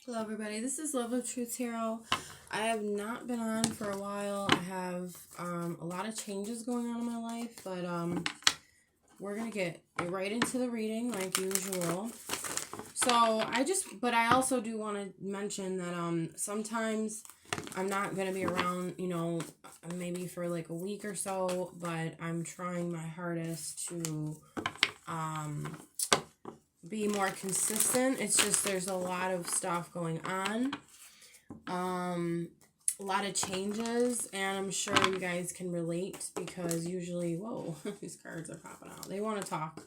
Hello, everybody. This is Love of Truth Tarot. I have not been on for a while. I have a lot of changes going on in my life, but we're gonna get right into the reading like usual. So I also do want to mention that sometimes I'm not gonna be around, maybe for like a week or so, but I'm trying my hardest to be more consistent. It's just there's a lot of stuff going on, a lot of changes, and I'm sure you guys can relate because usually, whoa, these cards are popping out. They want to talk.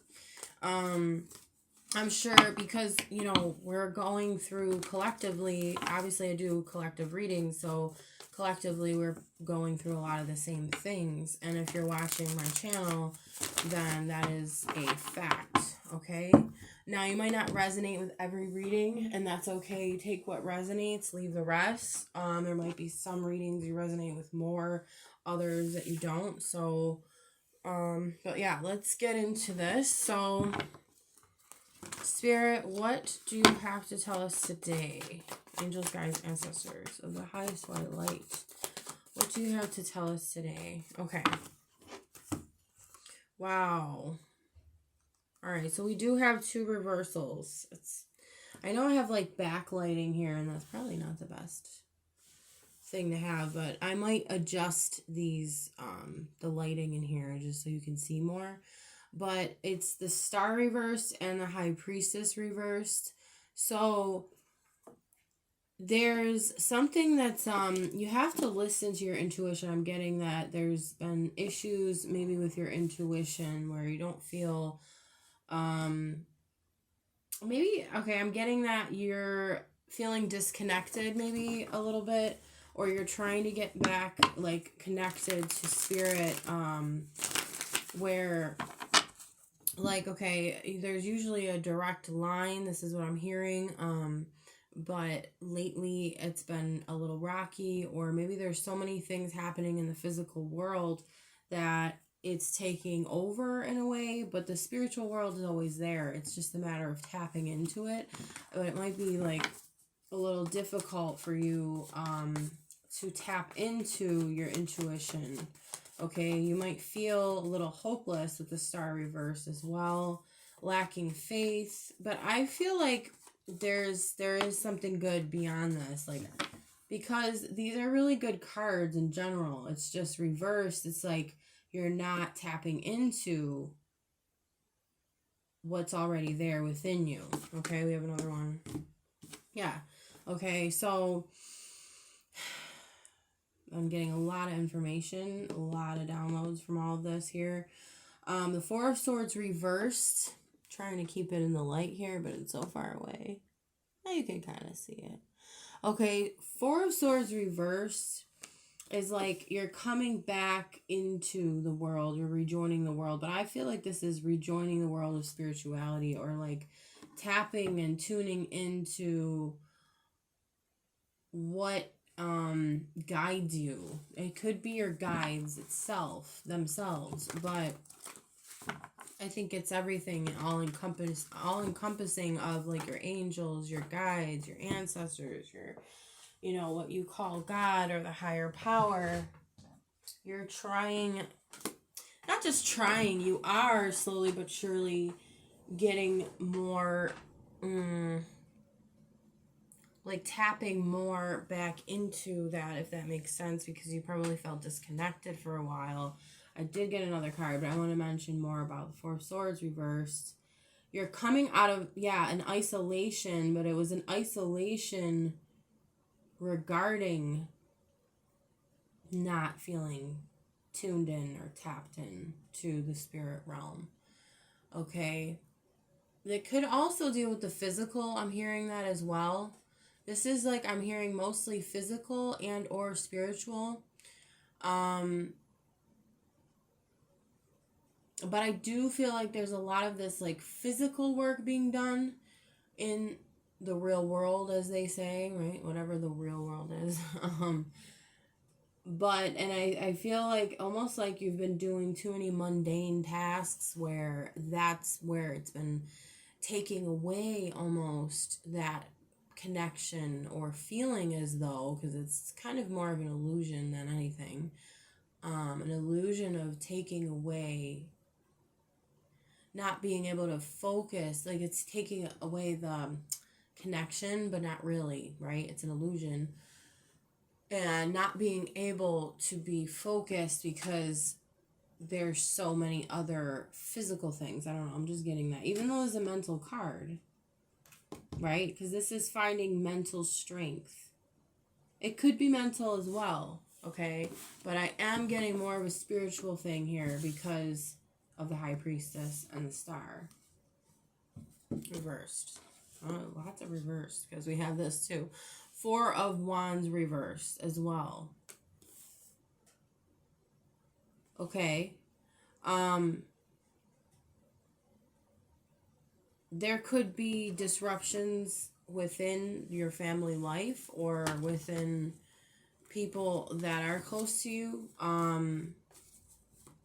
I'm sure because we're going through collectively. Obviously, I do collective readings, so collectively we're going through a lot of the same things. And if you're watching my channel, then that is a fact. Okay. Now, you might not resonate with every reading, and that's okay. You take what resonates, leave the rest. There might be some readings you resonate with more, others that you don't. So, but yeah, let's get into this. So, Spirit, what do you have to tell us today? Angels, guides, ancestors of the highest white light. What do you have to tell us today? Okay. Wow. All right, so we do have two reversals. I know I have like backlighting here, and that's probably not the best thing to have, but I might adjust these, the lighting in here just so you can see more. But it's the Star reversed and the High Priestess reversed. So there's something that's, you have to listen to your intuition. I'm getting that there's been issues maybe with your intuition where you don't feel... maybe, okay, I'm getting that you're feeling disconnected maybe a little bit, or you're trying to get back, like, connected to spirit, where, like, okay, there's usually a direct line. This is what I'm hearing, but lately it's been a little rocky, or maybe there's so many things happening in the physical world that it's taking over in a way, but the spiritual world is always there. It's just a matter of tapping into it. But it might be like a little difficult for you to tap into your intuition. Okay, you might feel a little hopeless with the Star reverse as well, lacking faith. But I feel like there is something good beyond this, like, because these are really good cards in general. It's just reversed. It's like you're not tapping into what's already there within you. Okay, we have another one. Yeah. Okay, so I'm getting a lot of information, a lot of downloads from all of this here. The Four of Swords reversed. Trying to keep it in the light here, but it's so far away. Now you can kind of see it. Okay, Four of Swords reversed is like you're coming back into the world, you're rejoining the world, but I feel like this is rejoining the world of spirituality, or like tapping and tuning into what guides you. It could be your guides themselves, but I think it's everything, all encompassing of like your angels, your guides, your ancestors, your, what you call God or the higher power. You're trying, not just trying, you are slowly but surely getting more, like tapping more back into that, if that makes sense, because you probably felt disconnected for a while. I did get another card, but I want to mention more about the Four of Swords reversed. You're coming out of, an isolation, but it was an isolation regarding not feeling tuned in or tapped in to the spirit realm. Okay. It could also deal with the physical. I'm hearing that as well. This is like, I'm hearing mostly physical and or spiritual. But I do feel like there's a lot of this like physical work being done in the real world, as they say, right? Whatever the real world is. But, and I feel like almost like you've been doing too many mundane tasks where that's where it's been taking away almost that connection or feeling as though, because it's kind of more of an illusion than anything, an illusion of taking away, not being able to focus, like it's taking away the connection, but not really, right? It's an illusion. And not being able to be focused because there's so many other physical things. I don't know, I'm just getting that. Even though it's a mental card, right? Because this is finding mental strength. It could be mental as well, okay? But I am getting more of a spiritual thing here because of the High Priestess and the Star. Reversed. Oh, lots of reversed because we have this too. Four of Wands reversed as well. Okay. There could be disruptions within your family life or within people that are close to you.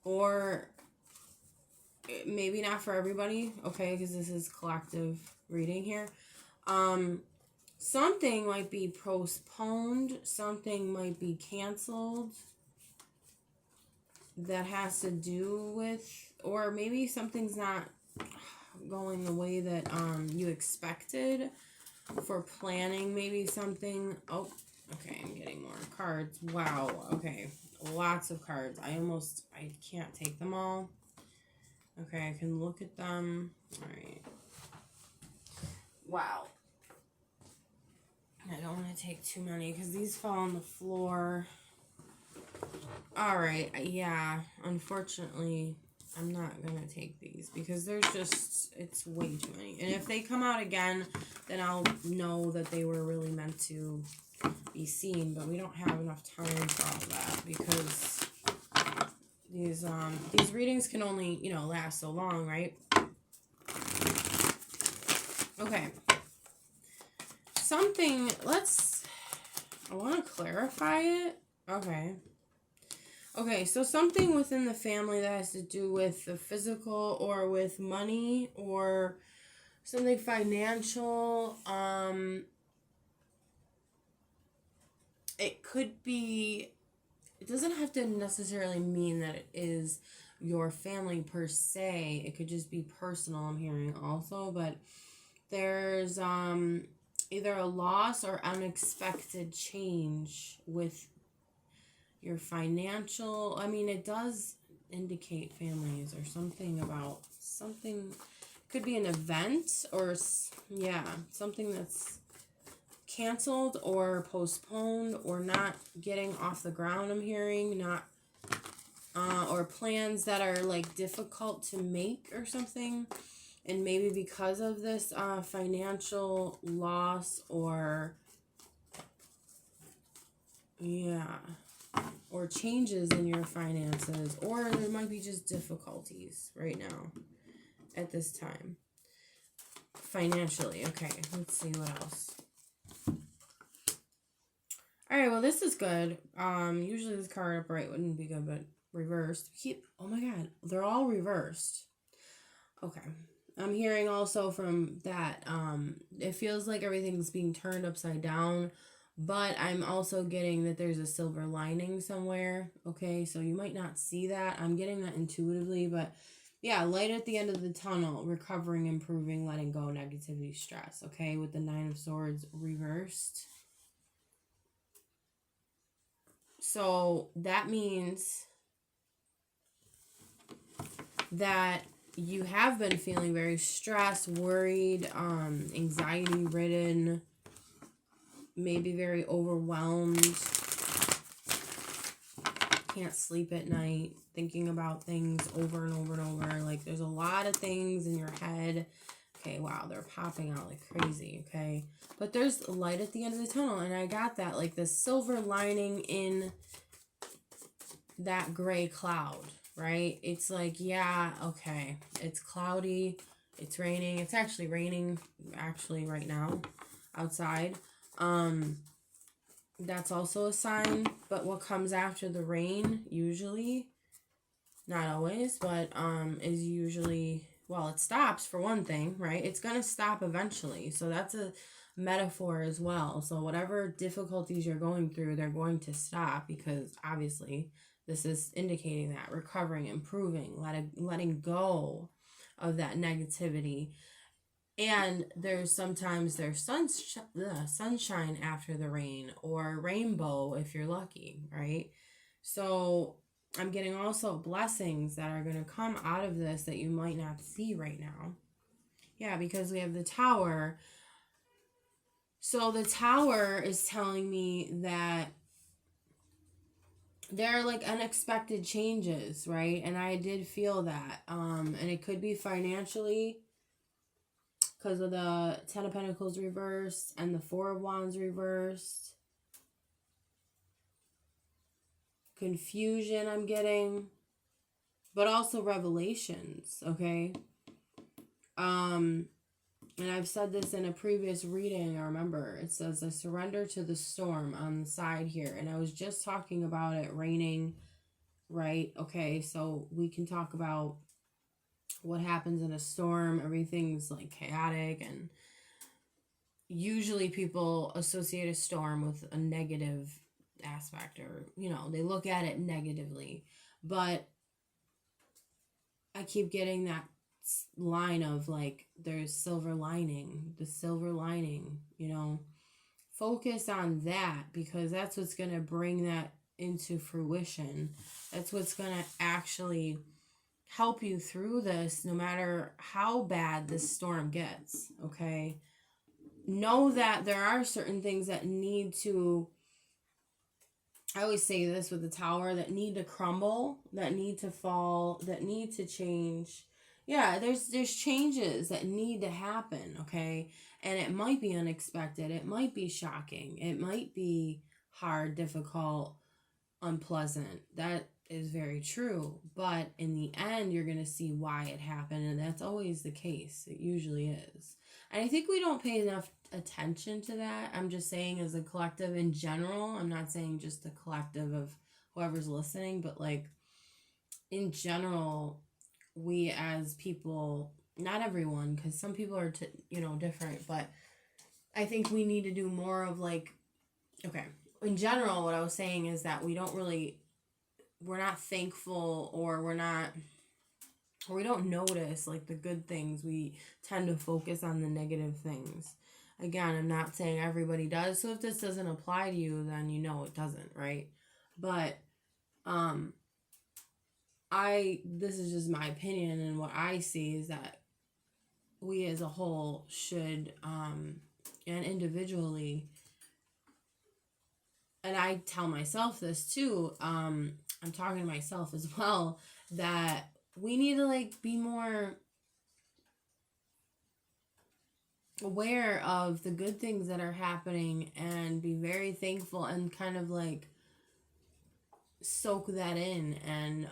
Or maybe not for everybody, okay, because this is collective reading here. Something might be postponed, something might be canceled that has to do with, or maybe something's not going the way that you expected for planning maybe something. Oh, okay, I'm getting more cards. Wow, okay, lots of cards. I can't take them all. Okay, I can look at them. All right. Wow. I don't want to take too many because these fall on the floor. All right, yeah, unfortunately, I'm not going to take these because there's just, it's way too many. And if they come out again, then I'll know that they were really meant to be seen, but we don't have enough time for all that because these readings can only, last so long, right? Okay. I want to clarify it. Okay, so something within the family that has to do with the physical or with money or something financial. It could be, it doesn't have to necessarily mean that it is your family per se. It could just be personal, I'm hearing also, but there's either a loss or unexpected change with your financial. I mean, it does indicate families or something about something. Could be an event or, something that's canceled or postponed or not getting off the ground, I'm hearing. Not, or plans that are like difficult to make or something. And maybe because of this financial loss or, or changes in your finances, or there might be just difficulties right now at this time financially. Okay, let's see what else. All right, well, this is good. Usually this card upright wouldn't be good, but reversed. Oh my god, they're all reversed. Okay. I'm hearing also from that, it feels like everything's being turned upside down, but I'm also getting that there's a silver lining somewhere, okay? So you might not see that. I'm getting that intuitively, but yeah, light at the end of the tunnel, recovering, improving, letting go, negativity, stress, okay? With the Nine of Swords reversed. So that means that you have been feeling very stressed, worried, anxiety ridden, maybe very overwhelmed, can't sleep at night, thinking about things over and over and over. Like there's a lot of things in your head. Okay, wow, they're popping out like crazy, okay? But there's light at the end of the tunnel, and I got that, like the silver lining in that gray cloud. Right? It's like, yeah, okay. It's cloudy. It's raining. It's actually raining right now outside. That's also a sign. But what comes after the rain, usually, not always, but is usually well, it stops for one thing, right? It's going to stop eventually. So that's a metaphor as well. So whatever difficulties you're going through, they're going to stop, because obviously this is indicating that recovering, improving, letting go of that negativity. And there's sunshine after the rain, or rainbow if you're lucky, right? So I'm getting also blessings that are going to come out of this that you might not see right now. Yeah, because we have the Tower. So the Tower is telling me that there are like unexpected changes, right? And I did feel that. And it could be financially, because of the Ten of Pentacles reversed and the Four of Wands reversed. Confusion I'm getting, but also revelations, okay? And I've said this in a previous reading, I remember. It says, I surrender to the storm on the side here. And I was just talking about it raining, right? Okay, so we can talk about what happens in a storm. Everything's like chaotic, and usually people associate a storm with a negative aspect, or, you know, they look at it negatively. But I keep getting that line of like, there's the silver lining, you know. Focus on that, because that's what's going to bring that into fruition. That's what's going to actually help you through this, no matter how bad this storm gets, okay? Know that there are certain things that need to, I always say this with the Tower, that need to crumble, that need to fall, that need to change. Yeah, there's changes that need to happen, okay? And it might be unexpected. It might be shocking. It might be hard, difficult, unpleasant. That is very true. But in the end, you're going to see why it happened. And that's always the case. It usually is. And I think we don't pay enough attention to that. I'm just saying, as a collective in general. I'm not saying just the collective of whoever's listening, but like in general, we as people, not everyone, because some people are different, but I think we need to do more of like, okay, in general, what I was saying is that we're not thankful, or we don't notice like the good things. We tend to focus on the negative things. Again, I'm not saying everybody does, so if this doesn't apply to you, then you know it doesn't, right? But this is just my opinion, and what I see is that we as a whole should, and individually, and I tell myself this too, I'm talking to myself as well, that we need to like be more aware of the good things that are happening, and be very thankful, and kind of like soak that in, and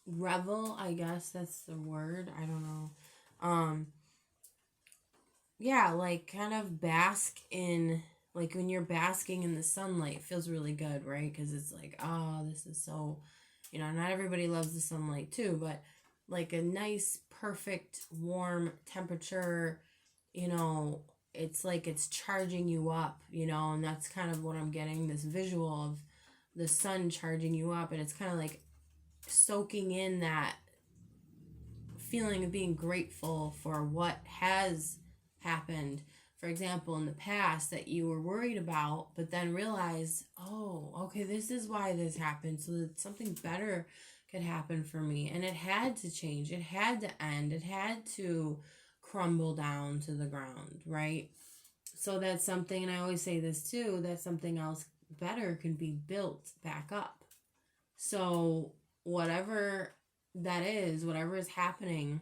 revel, I guess that's the word, I don't know. Yeah, like kind of bask in, like when you're basking in the sunlight, it feels really good, right? Because it's like, oh, this is so, not everybody loves the sunlight too, but like a nice, perfect, warm temperature, it's like it's charging you up, and that's kind of what I'm getting, this visual of the sun charging you up, and it's kind of like soaking in that feeling of being grateful for what has happened. For example, in the past that you were worried about, but then realized, oh, okay, this is why this happened, so that something better could happen for me. And it had to change. It had to end. It had to crumble down to the ground, right? So that's something, and I always say this too, that something else better can be built back up. So whatever that is, whatever is happening,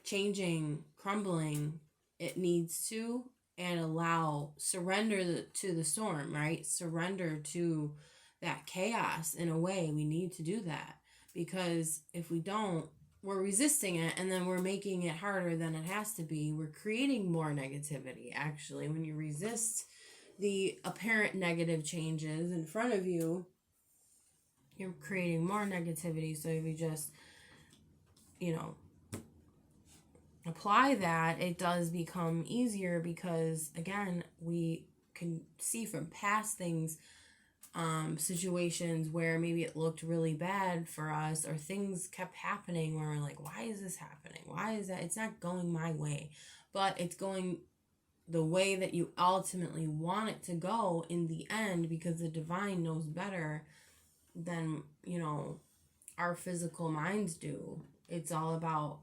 changing, crumbling, it needs to, and surrender to the storm, right? Surrender to that chaos. In a way, we need to do that, because if we don't, we're resisting it, and then we're making it harder than it has to be. We're creating more negativity, actually. When you resist the apparent negative changes in front of you, you're creating more negativity. So if you just you know, apply that, it does become easier because, again, we can see from past things, situations where maybe it looked really bad for us, or things kept happening where we're like, why is this happening? Why is that? It's not going my way, but it's going the way that you ultimately want it to go in the end, because the divine knows better than, our physical minds do. It's all about,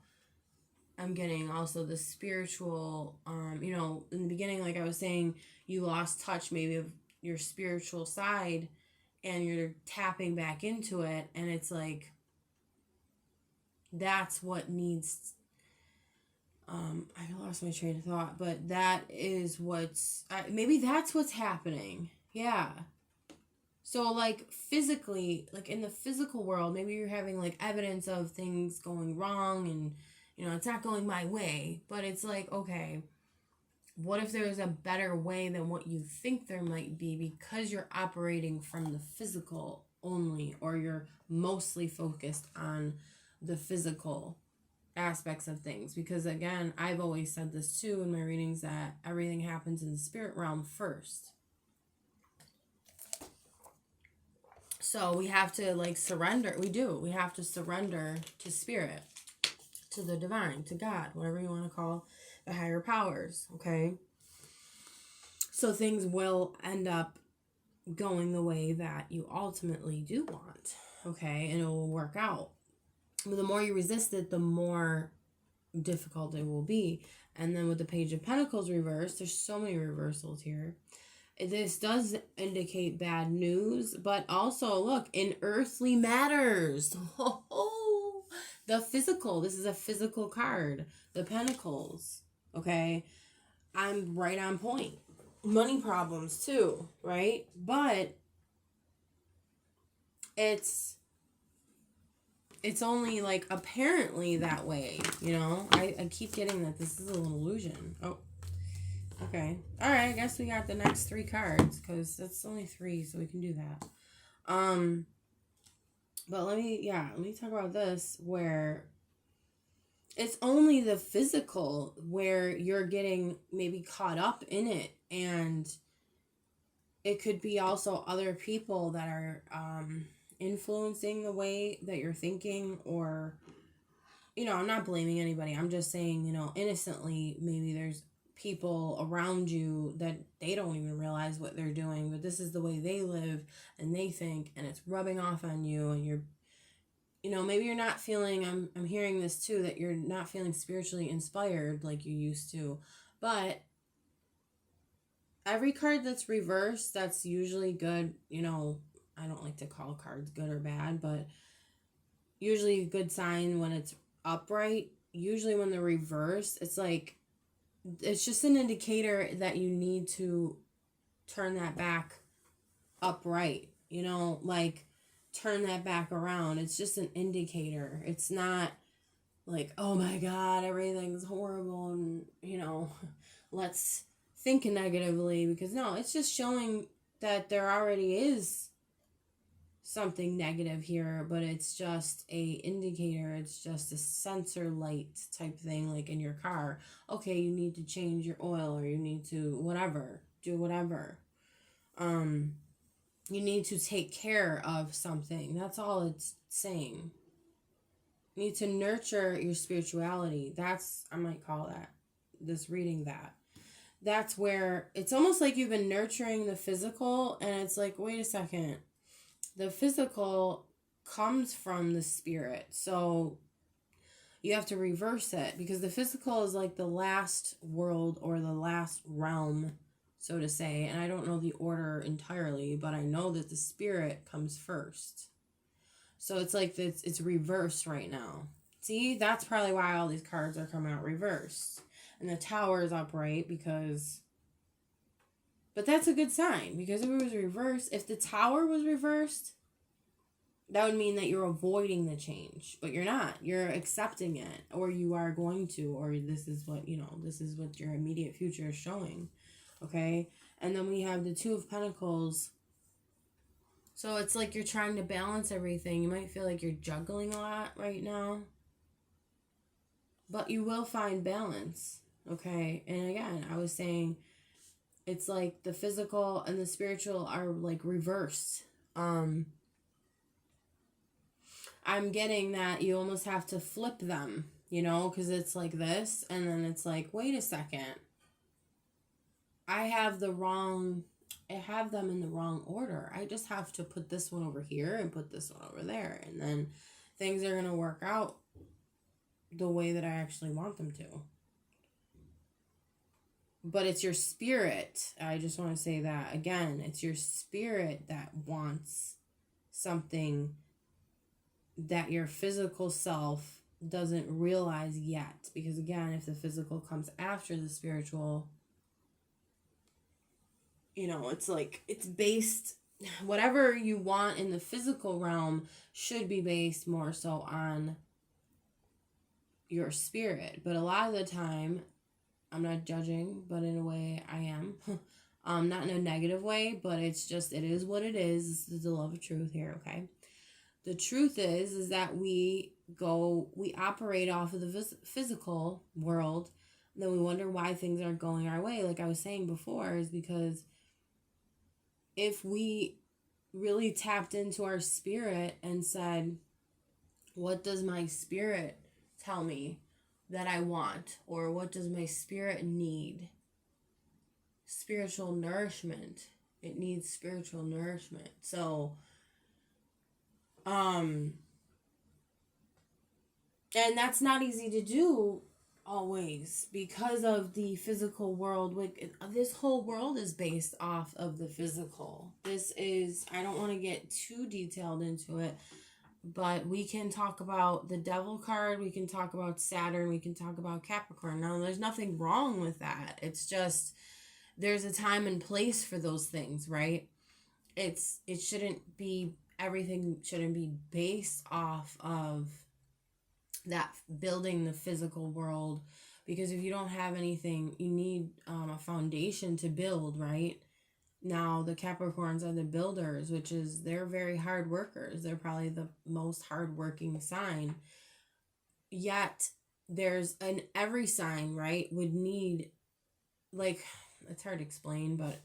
I'm getting also the spiritual, in the beginning, like I was saying, you lost touch maybe of your spiritual side, and you're tapping back into it, and it's like, that's what needs, I lost my train of thought, but that is maybe that's what's happening. Yeah. So, like, physically, like in the physical world, maybe you're having like evidence of things going wrong, and it's not going my way, but it's like, okay, what if there's a better way than what you think there might be, because you're operating from the physical only, or you're mostly focused on the physical aspects of things? Because, again, I've always said this too in my readings, that everything happens in the spirit realm first. So we have to, like, surrender. We have to surrender to spirit, to the divine, to God, whatever you want to call the higher powers, okay? So things will end up going the way that you ultimately do want, okay? And it will work out. But the more you resist it, the more difficult it will be. And then with the Page of Pentacles reversed, there's so many reversals here. This does indicate bad news, but also, look, in earthly matters. The physical. This is a physical card. The Pentacles. Okay? I'm right on point. Money problems too, right? But it's only, like, apparently that way, I keep getting that this is an illusion. Oh, okay. All right, I guess we got the next 3 cards, because that's only 3, so we can do that. But let me talk about this, where it's only the physical where you're getting maybe caught up in it, and it could be also other people that are influencing the way that you're thinking, or, I'm not blaming anybody. I'm just saying, innocently, maybe there's people around you that they don't even realize what they're doing, but this is the way they live and they think, and it's rubbing off on you, and you're, maybe you're not feeling, I'm hearing this too, that you're not feeling spiritually inspired like you used to. But every card that's reversed, that's usually good. I don't like to call cards good or bad, but usually a good sign when it's upright. Usually when they're reversed, it's like, it's just an indicator that you need to turn that back upright, like, turn that back around. It's just an indicator. It's not like, oh my God, everything's horrible, and, let's think negatively, because no, it's just showing that there already is something negative here, but it's just a indicator. It's just a sensor light type thing, like in your car. Okay, you need to change your oil, or you need to do whatever. You need to take care of something. That's all it's saying. You need to nurture your spirituality. I might call this reading that. That's where it's almost like you've been nurturing the physical, and it's like, wait a second. The physical comes from the spirit. So you have to reverse it, because the physical is like the last world, or the last realm, so to say. And I don't know the order entirely, but I know that the spirit comes first. So it's like it's reversed right now. See, that's probably why all these cards are coming out reversed. And the Tower is upright, but that's a good sign, because if it was reversed, if the Tower was reversed, that would mean that you're avoiding the change, but you're not. You're accepting it, or you are going to, or this is what your immediate future is showing. Okay? And then we have the Two of Pentacles. So it's like you're trying to balance everything. You might feel like you're juggling a lot right now. but you will find balance. Okay. And again, I was saying it's like the physical and the spiritual are like reversed. I'm getting that you almost have to flip them, you know, because it's like this, and then it's like, wait a second. I have them in the wrong order. I just have to put this one over here and put this one over there, and then things are going to work out the way that I actually want them to. But it's your spirit. I just want to say that again. It's your spirit that wants something that your physical self doesn't realize yet. Because again, if the physical comes after the spiritual, you know, it's like, it's based, whatever you want in the physical realm should be based more so on your spirit. But a lot of the time, I'm not judging, but in a way I am. Not in a negative way, but it's just, it is what it is. This is the love of truth here, okay? The truth is that we operate off of the physical world, and then we wonder why things aren't going our way. Like I was saying before, is because if we really tapped into our spirit and said, what does my spirit tell me that I want? Or what does my spirit need? Spiritual nourishment. It needs spiritual nourishment. So, and that's not easy to do always because of the physical world. Like, this whole world is based off of the physical. I don't want to get too detailed into it, but we can talk about the Devil card, we can talk about Saturn, we can talk about Capricorn. Now, there's nothing wrong with that. It's just, there's a time and place for those things, right? Everything shouldn't be based off of that, building the physical world, because if you don't have anything, you need a foundation to build, right? Now, the Capricorns are the builders, which is, they're very hard workers. They're probably the most hardworking sign. Yet, every sign, right, would need, like, it's hard to explain, but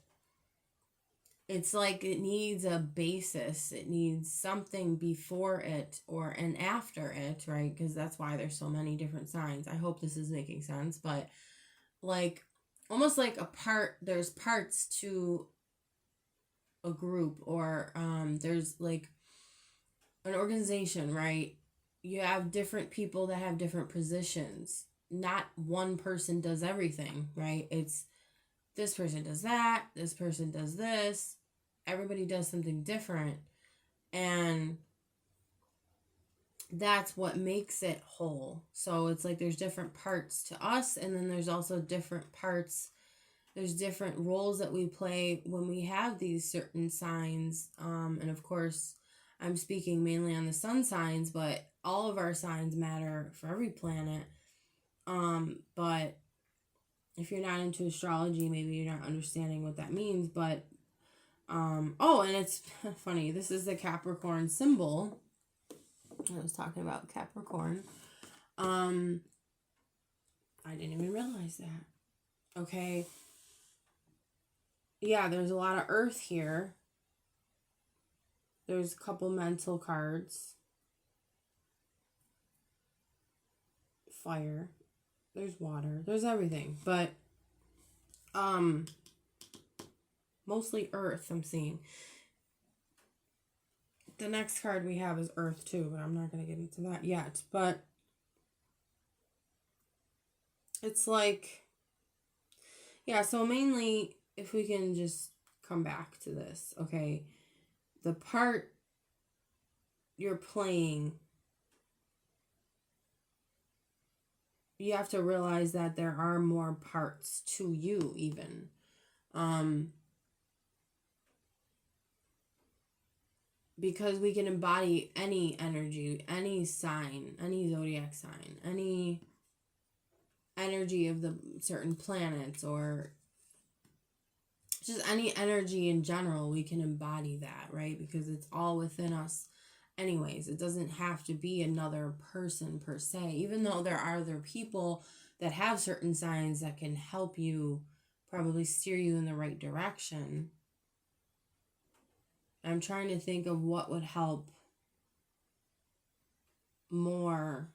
it's like it needs a basis. It needs something before it and after it, right? Because that's why there's so many different signs. I hope this is making sense, but like, almost like there's parts to a group, or there's like an organization, right? You have different people that have different positions. Not one person does everything, right? It's this person does that, this person does this, everybody does something different, and that's what makes it whole. So it's like there's different parts to us, and then there's also different parts, there's different roles that we play when we have these certain signs. And of course, I'm speaking mainly on the sun signs, but all of our signs matter for every planet. But if you're not into astrology, maybe you're not understanding what that means. But and it's funny, this is the Capricorn symbol. I was talking about Capricorn. I didn't even realize that. Okay. Yeah, there's a lot of earth here. There's a couple mental cards. Fire. There's water. There's everything. But mostly earth, I'm seeing. The next card we have is earth too, but I'm not going to get into that yet. But it's like, yeah, so mainly, if we can just come back to this, okay? The part you're playing, you have to realize that there are more parts to you, even. Because we can embody any energy, any sign, any zodiac sign, any energy of the certain planets, or just any energy in general, we can embody that, right? Because it's all within us. anyways. It doesn't have to be another person per se, even though there are other people that have certain signs that can help you, probably steer you in the right direction. I'm trying to think of what would help more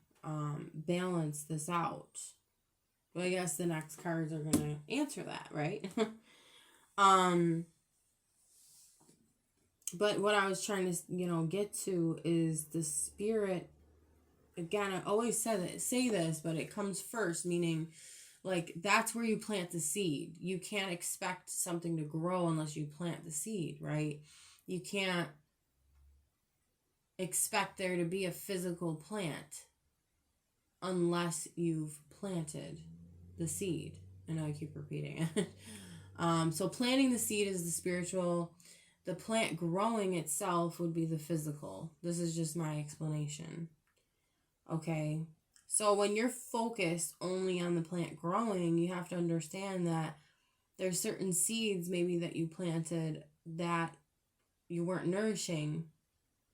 balance this out. But I guess the next cards are going to answer that, right? But what I was trying to, get to is the spirit. Again, I always say this, but it comes first, meaning like that's where you plant the seed. You can't expect something to grow unless you plant the seed, right? You can't expect there to be a physical plant unless you've planted the seed. And I keep repeating it. So planting the seed is the spiritual. The plant growing itself would be the physical. This is just my explanation. Okay. So when you're focused only on the plant growing, you have to understand that there's certain seeds maybe that you planted that you weren't nourishing.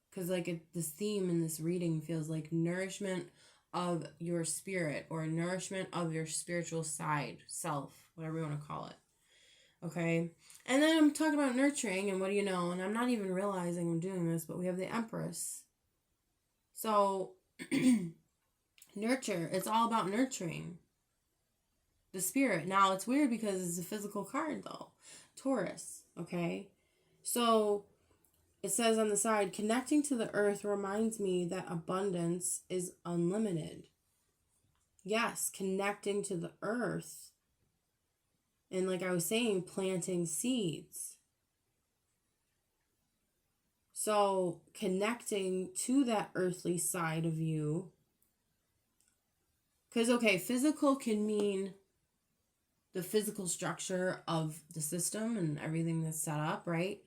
Because this theme in this reading feels like nourishment of your spirit, or nourishment of your spiritual side, self, whatever you want to call it. Okay. And then I'm talking about nurturing, and what do you know? And I'm not even realizing I'm doing this, but we have the Empress. So nurture, it's all about nurturing the spirit. Now it's weird because it's a physical card though. Taurus. Okay. So it says on the side, connecting to the earth reminds me that abundance is unlimited. Yes, connecting to the earth. And like I was saying, planting seeds. So connecting to that earthly side of you. Because, okay, physical can mean the physical structure of the system and everything that's set up, right?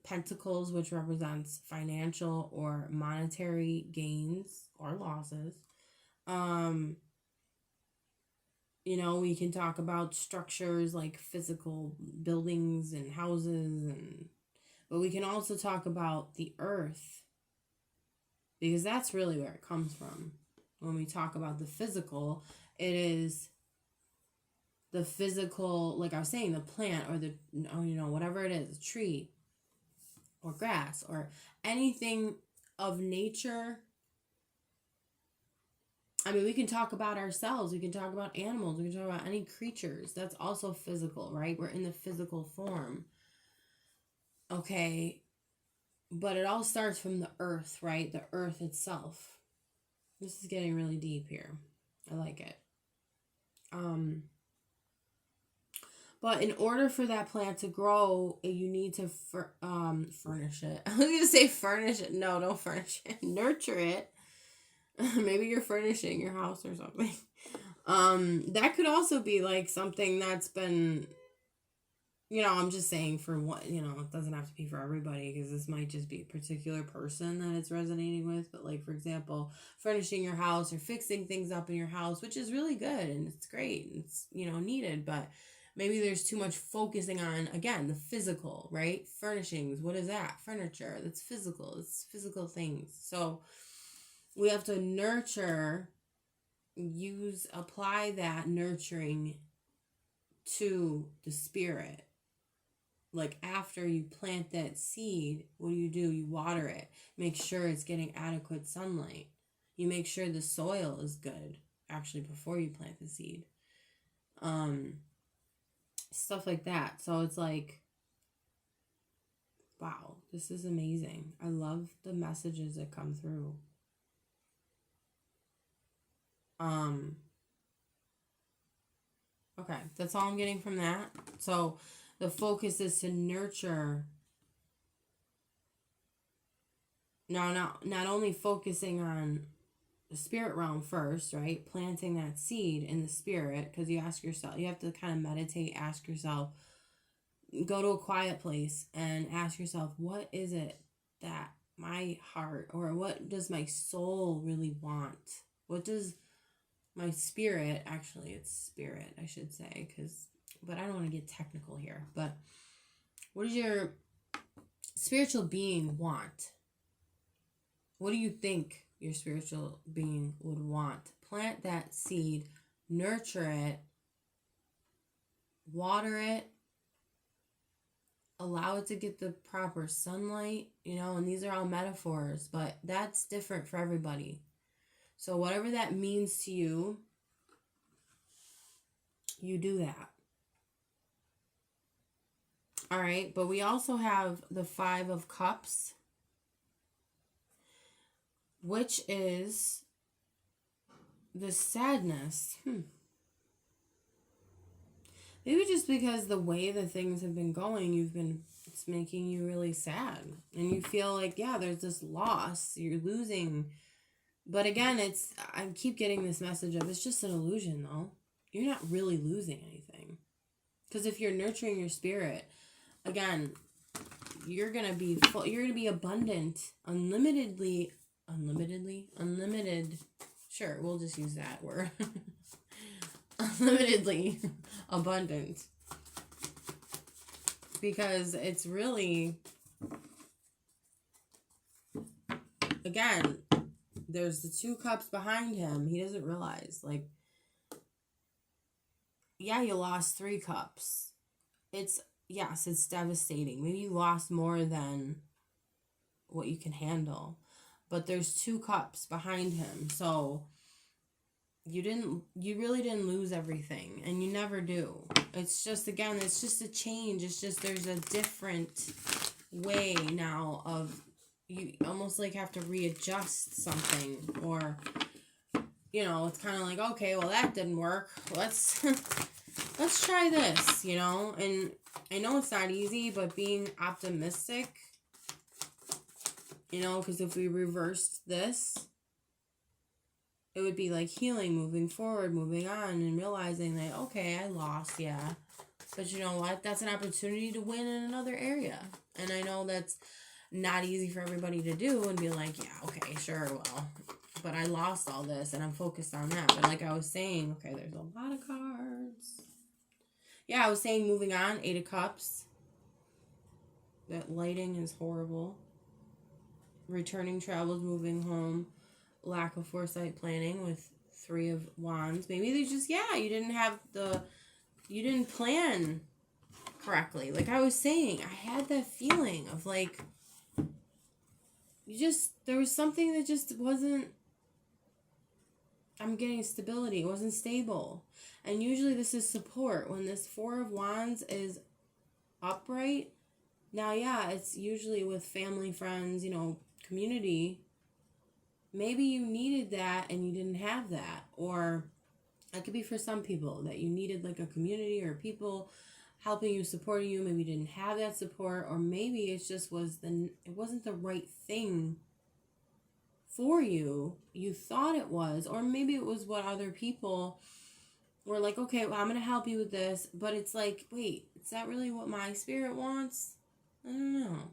Pentacles, which represents financial or monetary gains or losses. We can talk about structures like physical buildings and houses, but we can also talk about the earth, because that's really where it comes from. When we talk about the physical, it is the physical, like I was saying, the plant or the, whatever it is, a tree or grass or anything of nature. I mean, we can talk about ourselves. We can talk about animals. We can talk about any creatures. That's also physical, right? We're in the physical form. Okay. But it all starts from the earth, right? The earth itself. This is getting really deep here. I like it. But in order for that plant to grow, you need to furnish it. I was going to say furnish it. No, don't furnish it. Nurture it. Maybe you're furnishing your house or something. That could also be like something that's been, I'm just saying for what, it doesn't have to be for everybody, because this might just be a particular person that it's resonating with. But like, for example, furnishing your house or fixing things up in your house, which is really good and it's great and it's, needed. But maybe there's too much focusing on, again, the physical, right? Furnishings. What is that? Furniture. That's physical. It's physical things. So we have to nurture, apply that nurturing to the spirit. Like after you plant that seed, what do? You water it. Make sure it's getting adequate sunlight. You make sure the soil is good, actually, before you plant the seed. Stuff like that. So it's like, wow, this is amazing. I love the messages that come through. Okay, that's all I'm getting from that. So the focus is to nurture. Now, not only focusing on the spirit realm first, right? Planting that seed in the spirit, because you ask yourself, you have to kind of meditate, ask yourself, go to a quiet place and ask yourself, what is it that my heart, or what does my soul really want? What does my spirit, actually it's spirit, I should say, but I don't want to get technical here, but what does your spiritual being want? What do you think your spiritual being would want? Plant that seed, nurture it, water it, allow it to get the proper sunlight, and these are all metaphors, but that's different for everybody. So whatever that means to you, you do that. All right, but we also have the 5 of Cups, which is the sadness. Maybe just because the way the things have been going, it's making you really sad. And you feel like, yeah, there's this loss. You're losing. But again, I keep getting this message of it's just an illusion, though. You're not really losing anything. Because if you're nurturing your spirit, again, you're going to be full, you're going to be abundant, unlimited. Sure, we'll just use that word. Unlimitedly abundant. Because it's really, again, there's the 2 cups behind him. He doesn't realize, like, yeah, you lost 3 cups. It's devastating. Maybe you lost more than what you can handle. But there's 2 cups behind him. So you really didn't lose everything, and you never do. It's just, again, it's just a change. It's just there's a different way now of, you almost like have to readjust something, or it's kind of like, okay, well, that didn't work, let's try this, and I know it's not easy, but being optimistic, because if we reversed this, it would be like healing, moving forward, moving on, and realizing that, okay, I lost, yeah. But you know what? That's an opportunity to win in another area. And I know that's not easy for everybody to do and be like, yeah, okay, sure, well, but I lost all this and I'm focused on that. But like I was saying, okay, there's a lot of cards. Yeah, I was saying moving on, 8 of Cups. That lighting is horrible. Returning travels, moving home. Lack of foresight planning with 3 of Wands. Maybe they just, you didn't plan correctly. Like I was saying, I had that feeling of like, there was something that just wasn't, I'm getting stability. It wasn't stable. And usually this is support. When this 4 of Wands is upright, now, it's usually with family, friends, community. Maybe you needed that and you didn't have that. Or it could be for some people that you needed like a community or people helping you, supporting you. Maybe you didn't have that support, or maybe it just it wasn't the right thing for you. You thought it was, or maybe it was what other people were like, okay, well, I'm going to help you with this. But it's like, wait, is that really what my spirit wants? I don't know.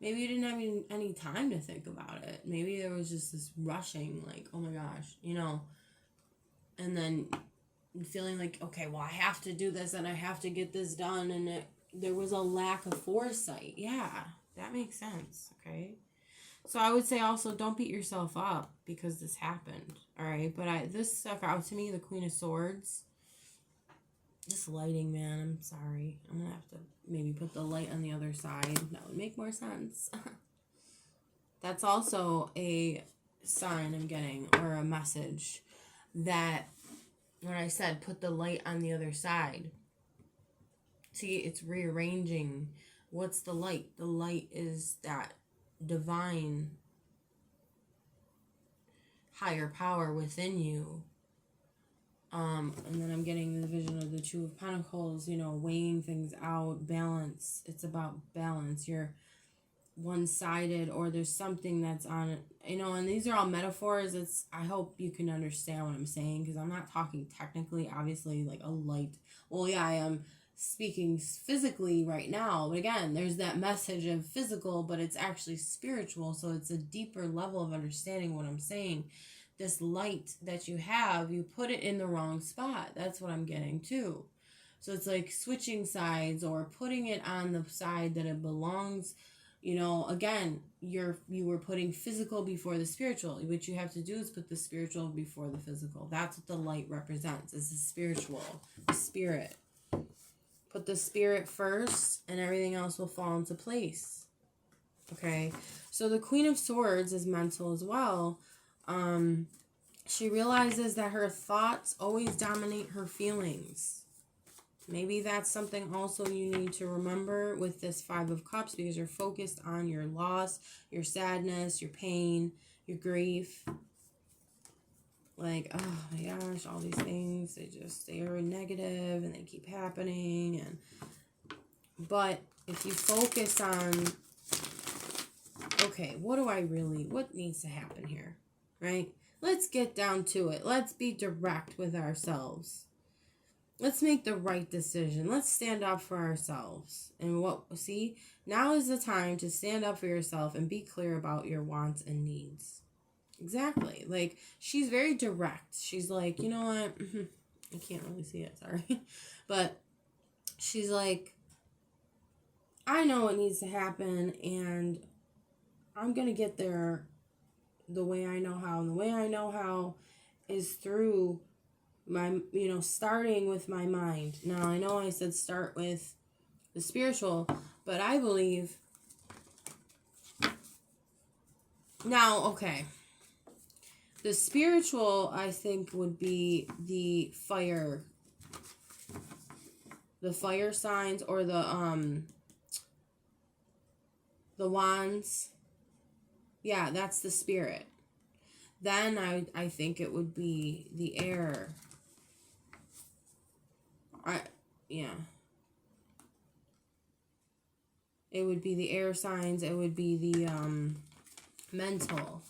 Maybe you didn't have any time to think about it. Maybe there was just this rushing, like, oh my gosh, and then feeling like, okay, well, I have to do this and I have to get this done. And there was a lack of foresight. Yeah, that makes sense. Okay. So I would say also don't beat yourself up because this happened. All right. But this stuck out to me, the Queen of Swords. This lighting, man, I'm sorry. I'm going to have to maybe put the light on the other side. That would make more sense. That's also a sign I'm getting, or a message, that when I said put the light on the other side. See, it's rearranging. What's the light? The light is that divine higher power within you. And then I'm getting the vision of the 2 of Pentacles, weighing things out, balance. It's about balance. You're one-sided, or there's something that's on it, and these are all metaphors. I hope you can understand what I'm saying, because I'm not talking technically, obviously, like a light. Well, yeah, I am speaking physically right now, but again, there's that message of physical, but it's actually spiritual, so it's a deeper level of understanding what I'm saying. This light that you have, you put it in the wrong spot. That's what I'm getting too. So it's like switching sides, or putting it on the side that it belongs. Again, you were putting physical before the spiritual. What you have to do is put the spiritual before the physical. That's what the light represents, is the spiritual, the spirit. Put the spirit first and everything else will fall into place. Okay, so the Queen of Swords is mental as well. She realizes that her thoughts always dominate her feelings. Maybe that's something also you need to remember with this Five of Cups, because you're focused on your loss, your sadness, your pain, your grief. Like, oh my gosh, all these things, they are negative and they keep happening. But if you focus on, okay, what needs to happen here, right? Let's get down to it. Let's be direct with ourselves. Let's make the right decision. Let's stand up for ourselves. And now is the time to stand up for yourself and be clear about your wants and needs. Exactly. Like, she's very direct. She's like, you know what? I can't really see it, sorry. But she's like, I know what needs to happen and I'm going to get there the way I know how. And the way I know how is through my, starting with my mind. Now, I know I said start with the spiritual, but I believe now, okay, the spiritual, I think, would be the fire signs, or the wands. Yeah, that's the spirit. Then I think it would be the air. It would be the air signs. It would be the mental.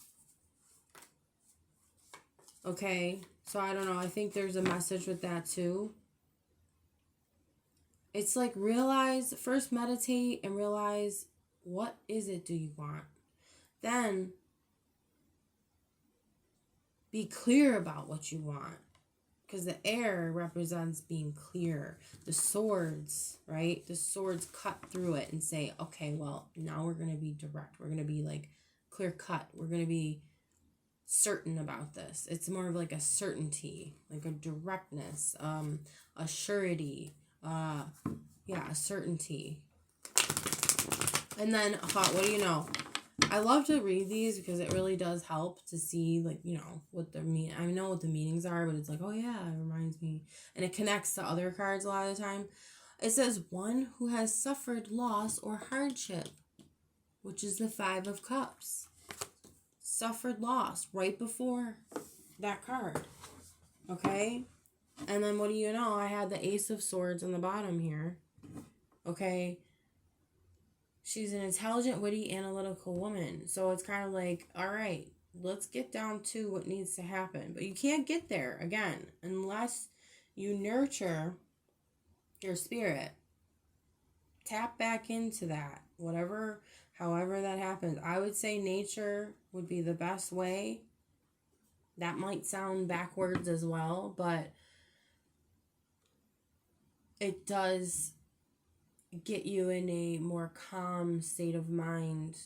Okay, so I don't know. I think there's a message with that too. It's like first meditate and realize, what is it do you want? Then be clear about what you want. Because the air represents being clear. The swords, right? The swords cut through it and say, okay, well, now we're going to be direct. We're going to be like clear cut. We're going to be certain about this. It's more of like a certainty, like a directness, a surety, a certainty. And then, what do you know? I love to read these because it really does help to see, like, what the I know what the meanings are, but it's like, oh yeah, it reminds me. And it connects to other cards a lot of the time. It says, one who has suffered loss or hardship, which is the Five of Cups. Suffered loss right before that card. Okay? And then what do you know? I had the Ace of Swords on the bottom here. Okay? She's an intelligent, witty, analytical woman. So it's kind of like, all right, let's get down to what needs to happen. But you can't get there, again, unless you nurture your spirit. Tap back into that. However that happens. I would say nature would be the best way. That might sound backwards as well, but it does get you in a more calm state of mind.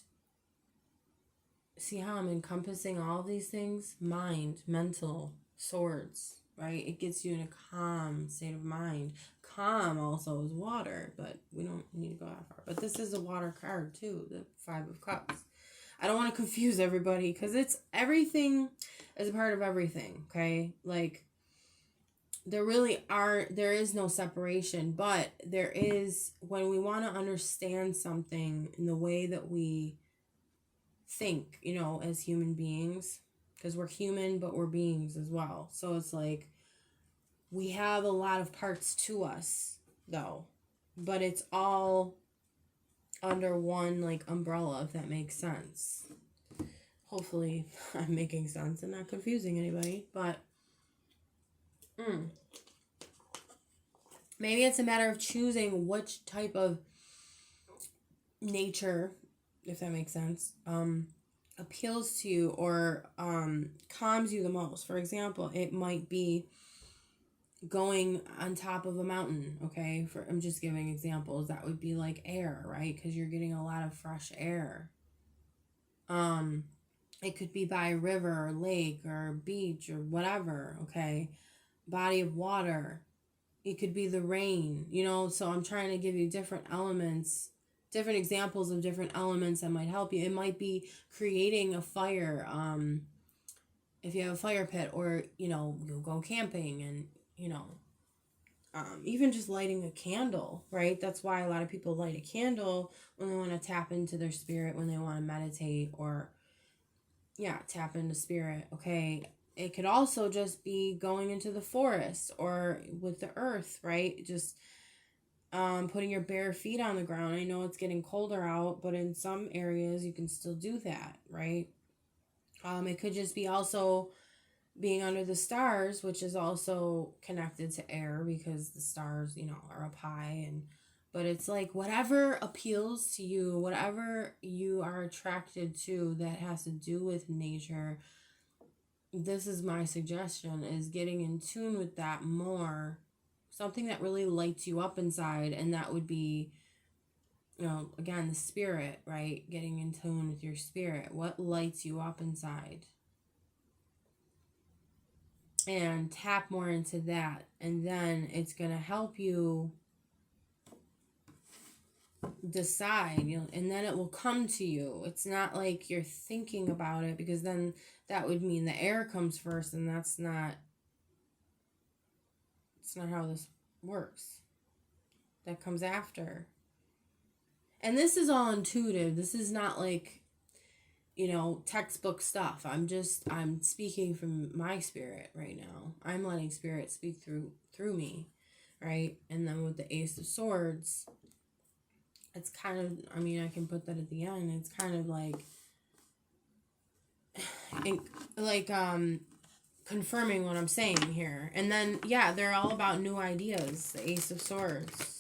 See how I'm encompassing all of these things? Mind, mental, swords, right? It gets you in a calm state of mind. Calm also is water, but we don't need to go that far. But this is a water card too, the Five of Cups. I don't want to confuse everybody because everything is a part of everything, okay? Like, there is no separation, but there is, when we want to understand something in the way that we think, as human beings, because we're human, but we're beings as well. So it's like, we have a lot of parts to us, though, but it's all under one, like, umbrella, if that makes sense. Hopefully I'm making sense and not confusing anybody, but maybe it's a matter of choosing which type of nature, if that makes sense, appeals to you or calms you the most. For example, it might be going on top of a mountain, okay? I'm just giving examples. That would be like air, right? Because you're getting a lot of fresh air. It could be by a river or lake or beach or whatever, okay? Body of water. It could be the rain, so I'm trying to give you different elements, different examples of different elements that might help you. It might be creating a fire, if you have a fire pit, or you'll go camping, and even just lighting a candle, right? That's why a lot of people light a candle when they want to tap into their spirit, when they want to meditate, or tap into spirit. Okay, it could also just be going into the forest or with the earth, right? Just putting your bare feet on the ground. I know it's getting colder out, but in some areas you can still do that, right? It could just be also being under the stars, which is also connected to air, because the stars, are up high. But it's like whatever appeals to you, whatever you are attracted to that has to do with nature, this is my suggestion, is getting in tune with that more. Something that really lights you up inside, and that would be, again, the spirit, right? Getting in tune with your spirit. What lights you up inside? And tap more into that, and then it's going to help you decide, and then it will come to you. It's not like you're thinking about it, because then that would mean the air comes first, and it's not how this works. That comes after. And this is all intuitive. This is not like, textbook stuff. I'm speaking from my spirit right now. I'm letting spirit speak through me, right? And then with the Ace of Swords, it's kind of, I can put that at the end. It's kind of like confirming what I'm saying here. And then, they're all about new ideas. The Ace of Swords.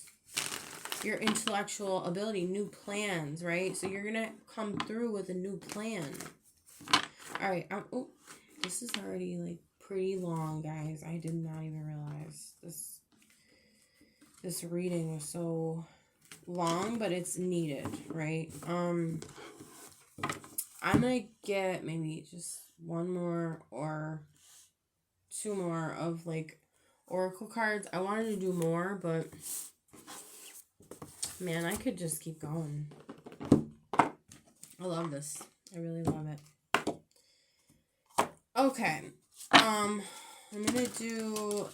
Your intellectual ability, new plans, right? So you're going to come through with a new plan. All right. This is already pretty long, guys. I did not even realize this reading was so long, but it's needed, right? I'm going to get maybe just one more or two more of oracle cards. I wanted to do more, but man, I could just keep going. I love this. I really love it. Okay. I'm going to do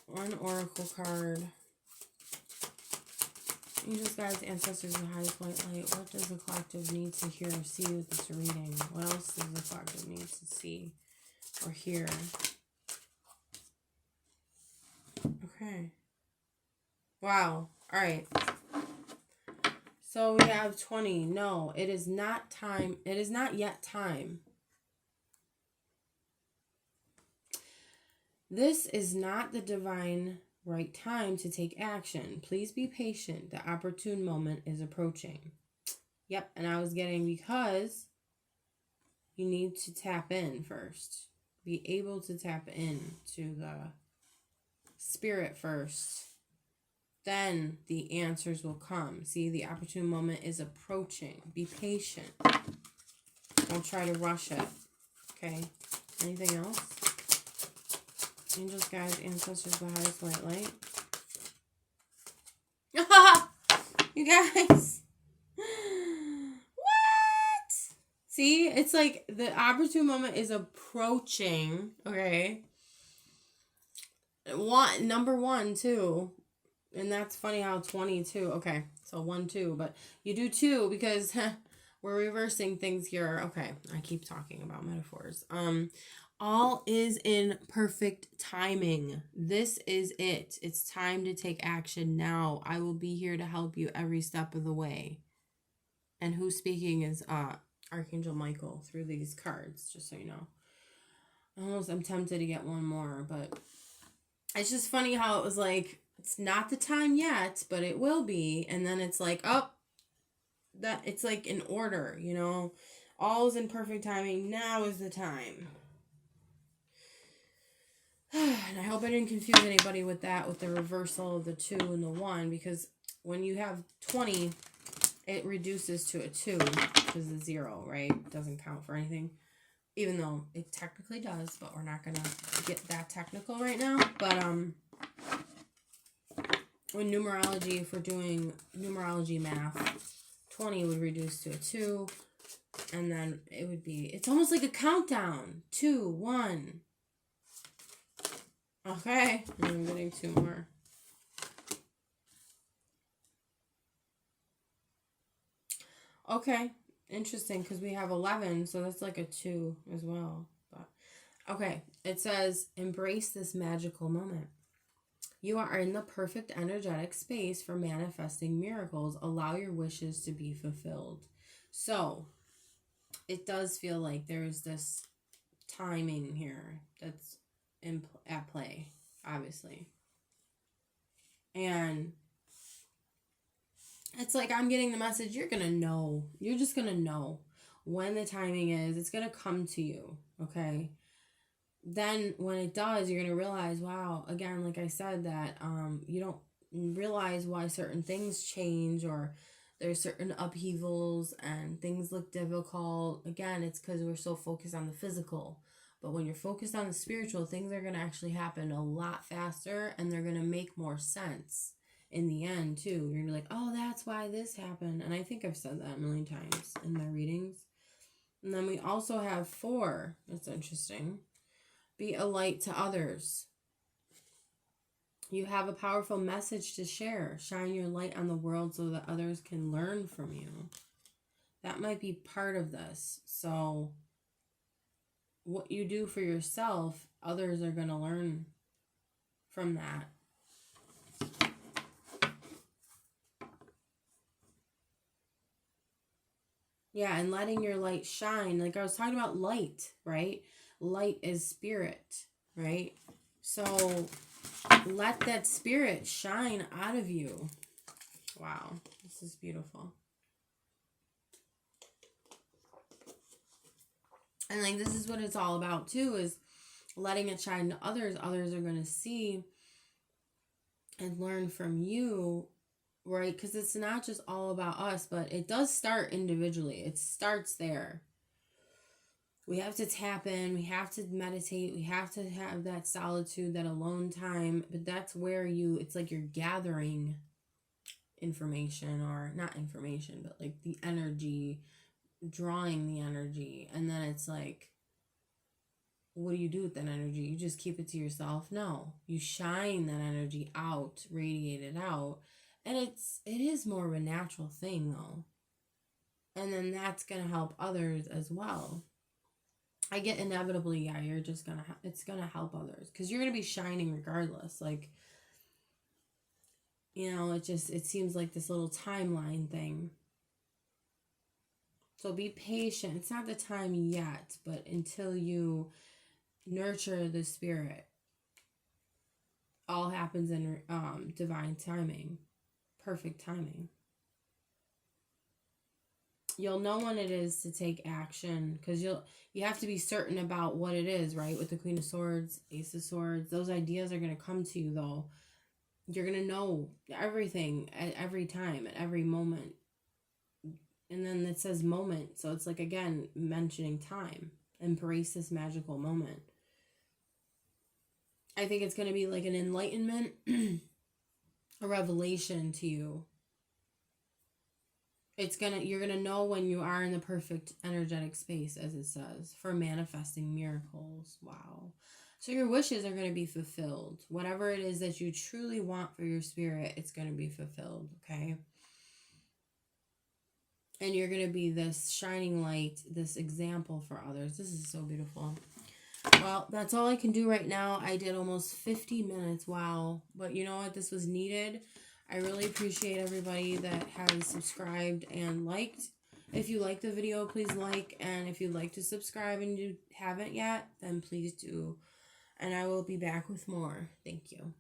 one oracle card. Angels, guides, ancestors, and highest white light. What does the collective need to hear or see with this reading? What else does the collective need to see or hear? Okay. Wow. All right. So we have 20. No, it is not time. It is not yet time. This is not the divine right time to take action. Please be patient. The opportune moment is approaching. Yep, and I was getting, because you need to tap in first. Be able to tap in to the spirit first. Then the answers will come. See, the opportune moment is approaching. Be patient. Don't try to rush it. Okay? Anything else? Angels, guides, ancestors, the highest white light. You guys. What? See, it's like the opportune moment is approaching. Okay? Number 1, too. And that's funny how 22. Okay, so 1, 2. But you do 2 because we're reversing things here. Okay, I keep talking about metaphors. All is in perfect timing. This is it. It's time to take action now. I will be here to help you every step of the way. And who's speaking is Archangel Michael through these cards, just so you know. I'm tempted to get one more, but it's just funny how it was like, it's not the time yet, but it will be. And then it's like, that it's like in order, all is in perfect timing. Now is the time. And I hope I didn't confuse anybody with that, with the reversal of the 2 and the 1, because when you have 20, it reduces to a 2 because the 0, right? It doesn't count for anything, even though it technically does, but we're not going to get that technical right now. But when numerology, if we're doing numerology math, 20 would reduce to a 2, and then it would be, it's almost like a countdown. 2, 1. Okay, I'm getting 2 more. Okay, interesting, because we have 11, so that's like a 2 as well. But okay, it says, embrace this magical moment. You are in the perfect energetic space for manifesting miracles. Allow your wishes to be fulfilled. So, it does feel like there's this timing here that's at play, obviously. And it's like I'm getting the message, you're going to know. You're just going to know when the timing is. It's going to come to you, okay? Then when it does, you're going to realize, wow, again, like I said, that you don't realize why certain things change, or there's certain upheavals and things look difficult. Again, it's because we're so focused on the physical. But when you're focused on the spiritual, things are going to actually happen a lot faster, and they're going to make more sense in the end, too. You're going to be like, oh, that's why this happened. And I think I've said that a million times in my readings. And then we also have 4. That's interesting. Be a light to others. You have a powerful message to share. Shine your light on the world so that others can learn from you. That might be part of this. So what you do for yourself, others are going to learn from that. Yeah, and letting your light shine. Like I was talking about light, right? Light is spirit, right? So let that spirit shine out of you. Wow, this is beautiful. And like this is what it's all about too, is letting it shine to others. Others are going to see and learn from you, right? Because it's not just all about us, but it does start individually. It starts there. We have to tap in, we have to meditate, we have to have that solitude, that alone time. But that's where it's like you're gathering information, or not information, but like the energy, drawing the energy. And then it's like, what do you do with that energy? You just keep it to yourself? No, you shine that energy out, radiate it out. And it is more of a natural thing though. And then that's going to help others as well. I get inevitably, yeah, you're just going to, it's going to help others because you're going to be shining regardless. Like, you know, it seems like this little timeline thing. So be patient. It's not the time yet, but until you nurture the spirit, all happens in divine timing, perfect timing. You'll know when it is to take action, because you have to be certain about what it is, right? With the Queen of Swords, Ace of Swords, those ideas are going to come to you though. You're going to know everything at every time, at every moment. And then it says moment, so it's like, again, mentioning time. Embrace this magical moment. I think it's going to be like an enlightenment, a revelation to you. You're gonna know when you are in the perfect energetic space, as it says, for manifesting miracles. Wow. So your wishes are going to be fulfilled. Whatever it is that you truly want for your spirit, it's going to be fulfilled, okay? And you're going to be this shining light, this example for others. This is so beautiful. Well, that's all I can do right now. I did almost 50 minutes. Wow. But you know what? This was needed. I really appreciate everybody that has subscribed and liked. If you like the video, please like. And if you'd like to subscribe and you haven't yet, then please do. And I will be back with more. Thank you.